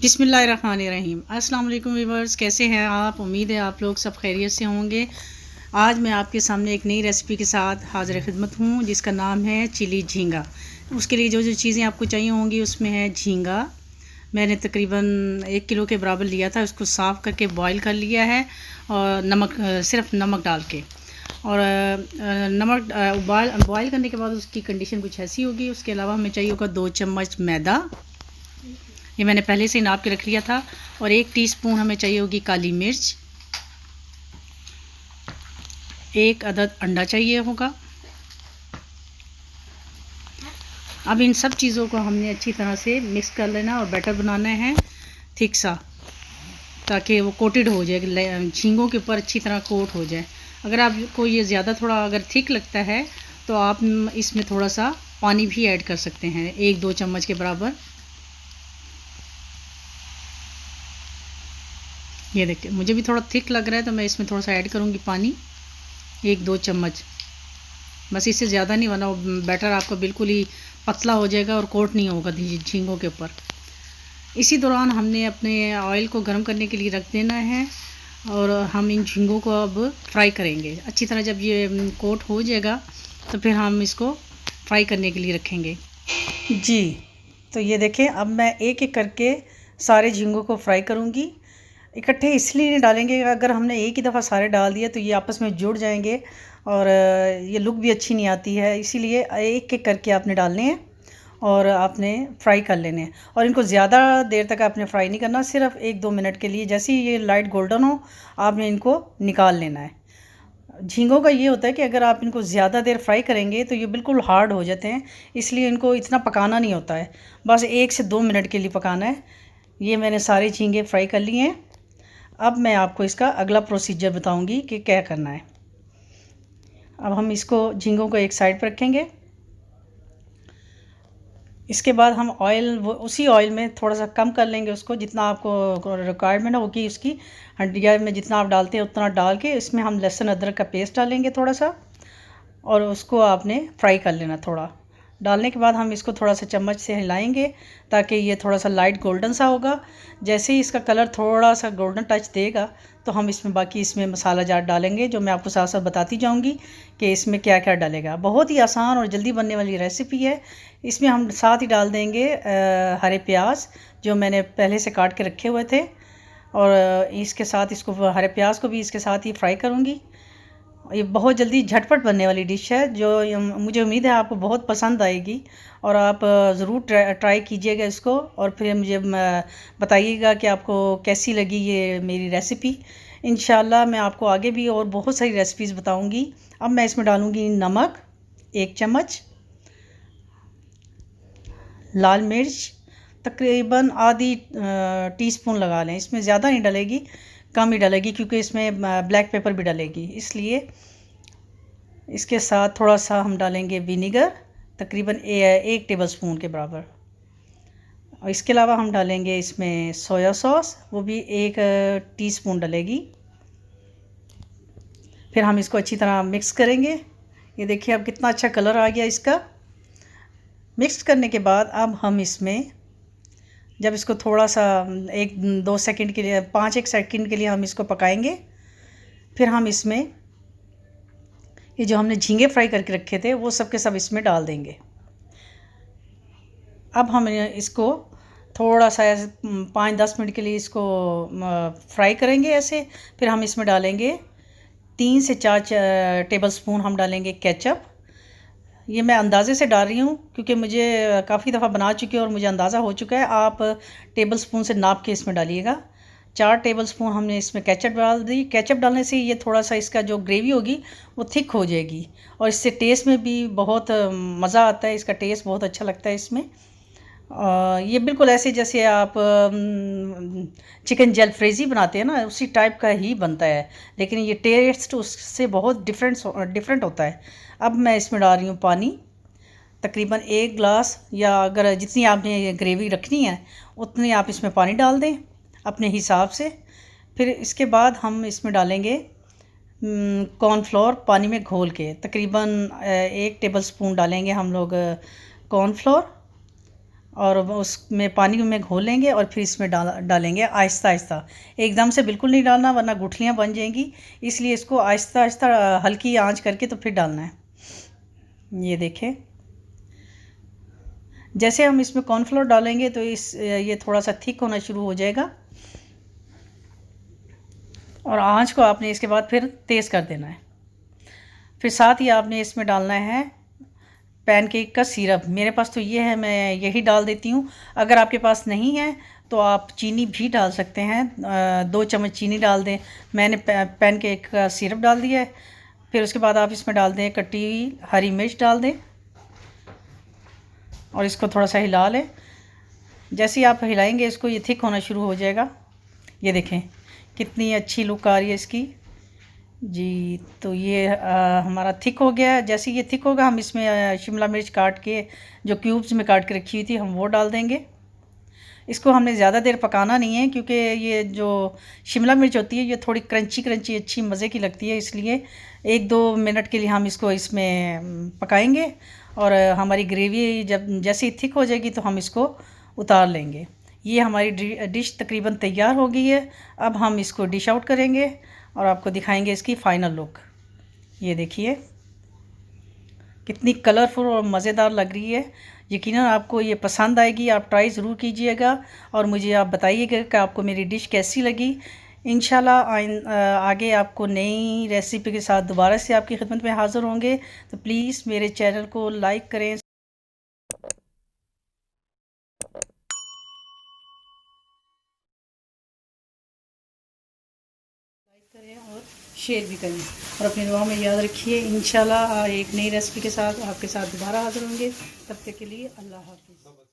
बिस्मिल्लाहिर्रहमानिर्रहीम। अस्सलाम वालेकुम व्यूअर्स, कैसे हैं आप? उम्मीद है आप लोग सब खैरियत से होंगे। आज मैं आपके सामने एक नई रेसिपी के साथ हाज़िर खिदमत हूँ जिसका नाम है चिली झींगा। उसके लिए जो जो चीज़ें आपको चाहिए होंगी उसमें है झींगा। मैंने तकरीबन 1 किलो के बराबर लिया था, उसको साफ़ करके बॉईल कर लिया है और नमक सिर्फ नमक डाल के। और नमक बॉईल करने के बाद उसकी कंडीशन कुछ ऐसी होगी। उसके अलावा हमें चाहिए होगा 2 चम्मच मैदा, ये मैंने पहले से ही नाप के रख लिया था। और 1 टीस्पून हमें चाहिए होगी काली मिर्च, 1 अदद अंडा चाहिए होगा। अब इन सब चीज़ों को हमने अच्छी तरह से मिक्स कर लेना और बैटर बनाना है थिक सा, ताकि वो कोटेड हो जाए, झींगों के ऊपर अच्छी तरह कोट हो जाए। अगर आपको ये ज़्यादा थोड़ा अगर थिक लगता है तो आप इसमें थोड़ा सा पानी भी ऐड कर सकते हैं, 1-2 चम्मच के बराबर। ये देखिए मुझे भी थोड़ा थिक लग रहा है तो मैं इसमें थोड़ा सा ऐड करूँगी पानी, 1-2 चम्मच बस, इससे ज़्यादा नहीं, वरना बैटर आपका बिल्कुल ही पतला हो जाएगा और कोट नहीं होगा झींगों के ऊपर। इसी दौरान हमने अपने ऑयल को गर्म करने के लिए रख देना है और हम इन झींगों को अब फ्राई करेंगे अच्छी तरह। जब ये कोट हो जाएगा तो फिर हम इसको फ्राई करने के लिए रखेंगे जी। तो ये देखें, अब मैं एक एक करके सारे झींगों को फ्राई करूँगी। इकट्ठे इसलिए नहीं डालेंगे, अगर हमने एक ही दफ़ा सारे डाल दिए तो ये आपस में जुड़ जाएंगे और ये लुक भी अच्छी नहीं आती है। इसीलिए एक एक करके आपने डालने हैं और आपने फ्राई कर लेने हैं। और इनको ज़्यादा देर तक आपने फ्राई नहीं करना, सिर्फ 1-2 मिनट के लिए। जैसे ही ये लाइट गोल्डन हो आपने इनको निकाल लेना है। झींगों का ये होता है कि अगर आप इनको ज़्यादा देर फ्राई करेंगे तो ये बिल्कुल हार्ड हो जाते हैं, इसलिए इनको इतना पकाना नहीं होता है, बस 1 से 2 मिनट के लिए पकाना है। ये मैंने सारे झींगे फ्राई कर लिए हैं। अब मैं आपको इसका अगला प्रोसीजर बताऊंगी कि क्या करना है। अब हम इसको झींगों को एक साइड पर रखेंगे। इसके बाद हम उसी ऑयल में थोड़ा सा कम कर लेंगे उसको, जितना आपको रिक्वायरमेंट होगी उसकी हंडिया में जितना आप डालते हैं उतना डाल के इसमें हम लहसुन अदरक का पेस्ट डालेंगे थोड़ा सा, और उसको आपने फ्राई कर लेना। थोड़ा डालने के बाद हम इसको थोड़ा सा चम्मच से हिलाएंगे ताकि ये थोड़ा सा लाइट गोल्डन सा होगा। जैसे ही इसका कलर थोड़ा सा गोल्डन टच देगा तो हम इसमें मसाला जार डालेंगे, जो मैं आपको साथ साथ बताती जाऊंगी कि इसमें क्या क्या डालेगा। बहुत ही आसान और जल्दी बनने वाली रेसिपी है। इसमें हम साथ ही डाल देंगे हरे प्याज, जो मैंने पहले से काट के रखे हुए थे, और इसके साथ इसको हरे प्याज को भी इसके साथ ही फ्राई करूँगी। ये बहुत जल्दी झटपट बनने वाली डिश है, जो मुझे उम्मीद है आपको बहुत पसंद आएगी। और आप ज़रूर ट्राई कीजिएगा इसको और फिर मुझे बताइएगा कि आपको कैसी लगी ये मेरी रेसिपी। इंशाल्लाह मैं आपको आगे भी और बहुत सारी रेसिपीज़ बताऊंगी। अब मैं इसमें डालूंगी नमक 1 चम्मच, लाल मिर्च तकरीबन आधी टीस्पून लगा लें, इसमें ज़्यादा नहीं डलेगी, कम ही डलेगी, क्योंकि इसमें ब्लैक पेपर भी डलेगी इसलिए। इसके साथ थोड़ा सा हम डालेंगे विनीगर, तकरीबन 1 टेबलस्पून के बराबर। और इसके अलावा हम डालेंगे इसमें सोया सॉस, वो भी 1 टीस्पून डलेगी। फिर हम इसको अच्छी तरह मिक्स करेंगे। ये देखिए अब कितना अच्छा कलर आ गया इसका। मिक्स करने के बाद अब हम इसमें जब इसको थोड़ा सा 1-2 सेकंड के लिए 5-1 सेकंड के लिए हम इसको पकाएंगे, फिर हम इसमें ये जो हमने झींगे फ्राई करके रखे थे वो सब के सब इसमें डाल देंगे। अब हम इसको थोड़ा सा 5-10 मिनट के लिए इसको फ्राई करेंगे ऐसे। फिर हम इसमें डालेंगे 3 से 4 टेबलस्पून हम डालेंगे केचप। ये मैं अंदाज़े से डाल रही हूँ क्योंकि मुझे काफ़ी दफ़ा बना चुकी है और मुझे अंदाज़ा हो चुका है। आप टेबलस्पून से नाप के इसमें डालिएगा। 4 टेबलस्पून हमने इसमें केचप डाल दी। केचप डालने से ये थोड़ा सा इसका जो ग्रेवी होगी वो थिक हो जाएगी और इससे टेस्ट में भी बहुत मज़ा आता है, इसका टेस्ट बहुत अच्छा लगता है इसमें। ये बिल्कुल ऐसे जैसे आप चिकन जलफ्रेज़ी बनाते हैं ना, उसी टाइप का ही बनता है, लेकिन ये टेस्ट उससे बहुत डिफरेंट होता है। अब मैं इसमें डाल रही हूँ पानी, तकरीबन 1 गिलास, या अगर जितनी आपने ग्रेवी रखनी है उतनी आप इसमें पानी डाल दें अपने हिसाब से। फिर इसके बाद हम इसमें डालेंगे कॉर्नफ्लोर पानी में घोल के, तकरीबन 1 टेबलस्पून डालेंगे हम लोग कॉर्नफ्लोर। और उसमें पानी में घोलेंगे और फिर इसमें डालेंगे आहिस्ता आहिस्ता। एकदम से बिल्कुल नहीं डालना वरना गुठलियाँ बन जाएंगी, इसलिए इसको आहिस्ता आहिस्ता हल्की आंच करके तो फिर डालना है। ये देखें, जैसे हम इसमें कॉर्नफ्लोर डालेंगे तो ये थोड़ा सा थिक होना शुरू हो जाएगा और आंच को आपने इसके बाद फिर तेज़ कर देना है। फिर साथ ही आपने इसमें डालना है पैनकेक का सिरप। मेरे पास तो ये है, मैं यही डाल देती हूँ। अगर आपके पास नहीं है तो आप चीनी भी डाल सकते हैं, 2 चम्मच चीनी डाल दें। मैंने पैनकेक का सिरप डाल दिया है। फिर उसके बाद आप इसमें डाल दें कटी हुई हरी मिर्च डाल दें और इसको थोड़ा सा हिला लें। जैसे ही आप हिलाएंगे इसको, ये थिक होना शुरू हो जाएगा। ये देखें कितनी अच्छी लुक आ रही है इसकी जी। तो ये हमारा थिक हो गया। जैसे ये थिक होगा हम इसमें शिमला मिर्च काट के, जो क्यूब्स में काट के रखी हुई थी, हम वो डाल देंगे। इसको हमने ज़्यादा देर पकाना नहीं है क्योंकि ये जो शिमला मिर्च होती है ये थोड़ी क्रंची क्रंची अच्छी मज़े की लगती है, इसलिए 1-2 मिनट के लिए हम इसको इसमें पकाएंगे। और हमारी ग्रेवी जब जैसे ही थिक हो जाएगी तो हम इसको उतार लेंगे। ये हमारी डिश तकरीबन तैयार हो गई है। अब हम इसको डिश आउट करेंगे और आपको दिखाएंगे इसकी फ़ाइनल लुक। ये देखिए कितनी कलरफुल और मज़ेदार लग रही है। यकीनन आपको ये पसंद आएगी, आप ट्राई ज़रूर कीजिएगा और मुझे आप बताइएगा कि आपको मेरी डिश कैसी लगी। इंशाल्लाह आगे आपको नई रेसिपी के साथ दोबारा से आपकी खिदमत में हाज़िर होंगे। तो प्लीज़ मेरे चैनल को लाइक करें, और शेयर भी करें और अपनी दुआ में याद रखिए। इंशाल्लाह एक नई रेसिपी के साथ आपके साथ दोबारा हाज़िर होंगे। तब तक के लिए अल्लाह हाफ़िज़।